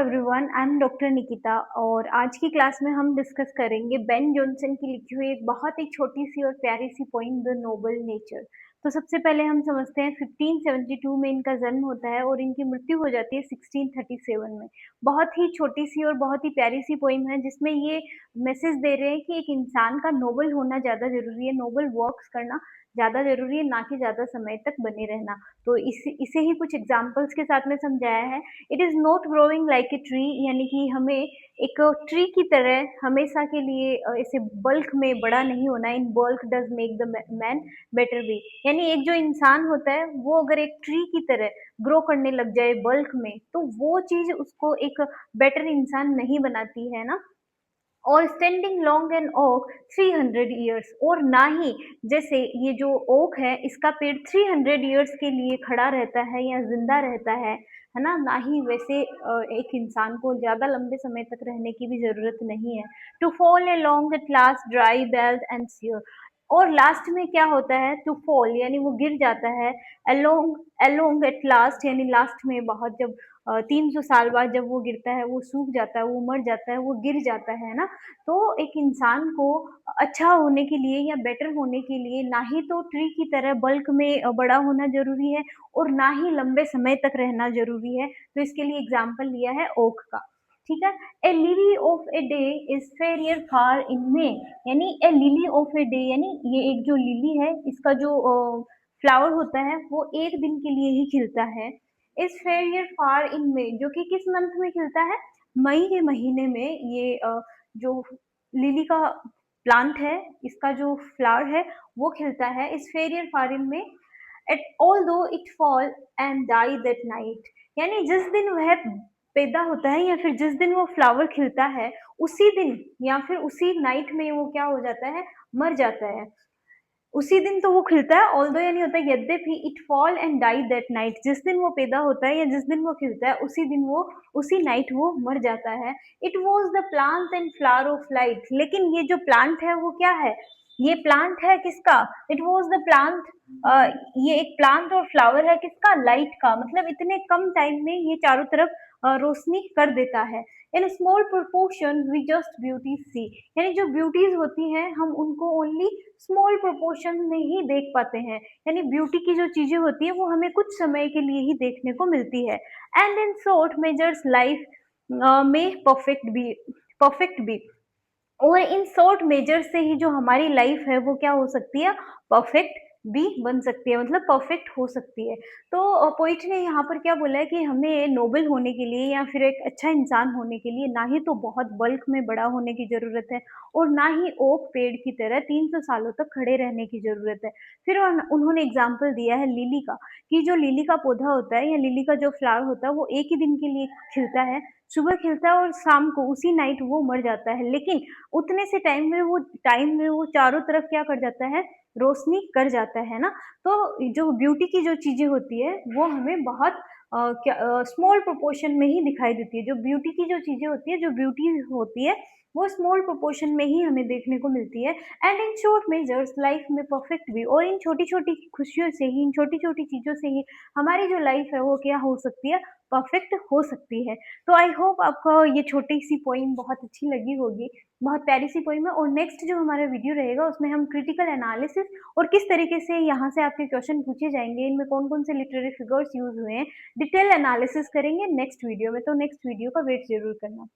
Everyone, I am doctor Nikita और आज की क्लास में हम डिस्कस करेंगे बेन जॉनसन की लिखी हुई एक बहुत ही छोटी सी और प्यारी सी पोइम द नोबल नेचर। तो सबसे पहले हम समझते हैं 1572 में इनका जन्म होता है और इनकी मृत्यु हो जाती है 1637 में। बहुत ही छोटी सी और बहुत ही प्यारी सी पोइम है जिसमें ये मैसेज दे रहे हैं कि एक इंसान का नोबल होना ज़्यादा ज़रूरी है, नोबल वर्क्स करना ज़्यादा ज़रूरी है, ना कि ज़्यादा समय तक बने रहना। तो इसे ही कुछ एग्जाम्पल्स के साथ में समझाया है। It is not growing like a tree, यानी कि हमें एक ट्री की तरह हमेशा के लिए ऐसे बल्क में बड़ा नहीं होना। In bulk does make the man better be, यानी एक जो इंसान होता है वो अगर एक ट्री की तरह ग्रो करने लग जाए बल्क में, तो वो चीज उसको एक बेटर इंसान नहीं बनाती है ना। और standing long and oak 300 years, और ना ही जैसे ये जो ओक है इसका पेड़ 300 ईयर्स के लिए खड़ा रहता है या जिंदा रहता है ना ही वैसे एक इंसान को ज्यादा लंबे समय तक रहने की भी जरूरत नहीं है। To fall a log at last dry bald and sere, और लास्ट में क्या होता है, टू फॉल यानी वो गिर जाता है, अलोंग अलोंग एट लास्ट यानी लास्ट में बहुत, जब 300 साल बाद जब वो गिरता है, वो सूख जाता है, वो मर जाता है, वो गिर जाता है ना। तो एक इंसान को अच्छा होने के लिए या बेटर होने के लिए ना ही तो ट्री की तरह बल्क में बड़ा होना जरूरी है और ना ही लंबे समय तक रहना जरूरी है। तो इसके लिए एग्जाम्पल लिया है ओक का। ठीक है। A lily of a day is fairer far in May, यानी a lily of a day यानी ये एक जो लिली है इसका जो फ्लावर होता है वो एक दिन के लिए ही खिलता है। इज फेरियर फार इन मे, जो कि किस मंथ में खिलता है, मई के महीने में। ये जो लिली का प्लांट है इसका जो फ्लावर है वो खिलता है इस फेरियर फारिन में। At all though it fall and die that night, यानी जिस दिन वह पैदा होता है या फिर जिस दिन वो फ्लावर खिलता है उसी दिन या फिर उसी नाइट में वो क्या हो जाता है, मर जाता है। उसी दिन तो वो खिलता है, ऑल्दो यानी होता है यद्यपि, it fall and die that night, जिस दिन वो पैदा होता है या जिस दिन वो खिलता है उसी दिन वो उसी नाइट वो मर जाता है। It was the plant and flower of light, लेकिन ये जो प्लांट है वो क्या है, ये प्लांट है किसका, इट वॉज द प्लांट, ये एक प्लांट और फ्लावर है किसका, लाइट का। मतलब इतने कम टाइम में ये चारों तरफ रोशनी कर देता है। In small proportion we just beauty see, यानी जो ब्यूटीज होती हैं हम उनको ओनली स्मॉल प्रोपोर्शन में ही देख पाते हैं, यानी ब्यूटी की जो चीजें होती है वो हमें कुछ समय के लिए ही देखने को मिलती है। And in short measures life में परफेक्ट भी, और इन शॉर्ट मेजर से ही जो हमारी लाइफ है वो क्या हो सकती है, परफेक्ट भी बन सकती है, मतलब परफेक्ट हो सकती है। तो पोइट ने यहाँ पर क्या बोला है कि हमें नोबल होने के लिए या फिर एक अच्छा इंसान होने के लिए ना ही तो बहुत बल्क में बड़ा होने की जरूरत है और ना ही ओक पेड़ की तरह 300 सालों तक खड़े रहने की जरूरत है। फिर उन्होंने एग्जाम्पल दिया है लिली का, कि जो लिली का पौधा होता है या लिली का जो फ्लावर होता है वो एक ही दिन के लिए खिलता है, सुबह खिलता है और शाम को उसी नाइट वो मर जाता है। लेकिन उतने से टाइम में वो चारों तरफ क्या कर जाता है, रोशनी कर जाता है ना। तो जो ब्यूटी की जो चीजें होती है वो हमें बहुत स्मॉल प्रोपोर्शन में ही दिखाई देती है। जो ब्यूटी की जो चीजें होती है, जो ब्यूटी होती है वो स्मॉल प्रोपोर्शन में ही हमें देखने को मिलती है। And in short measures life में परफेक्ट भी, और इन छोटी छोटी खुशियों से ही, इन छोटी छोटी चीजों से ही हमारी जो लाइफ है वो क्या हो सकती है, परफेक्ट हो सकती है। तो आई होप आपको ये छोटी सी पोइम बहुत अच्छी लगी होगी, बहुत प्यारी सी पोइम है। और नेक्स्ट जो हमारा वीडियो रहेगा उसमें हम क्रिटिकल एनालिसिस और किस तरीके से यहाँ से आपके क्वेश्चन पूछे जाएंगे, इनमें कौन कौन से लिटरेरी फिगर्स यूज हुए हैं, डिटेल एनालिसिस करेंगे नेक्स्ट वीडियो में। तो नेक्स्ट वीडियो का वेट जरूर करना।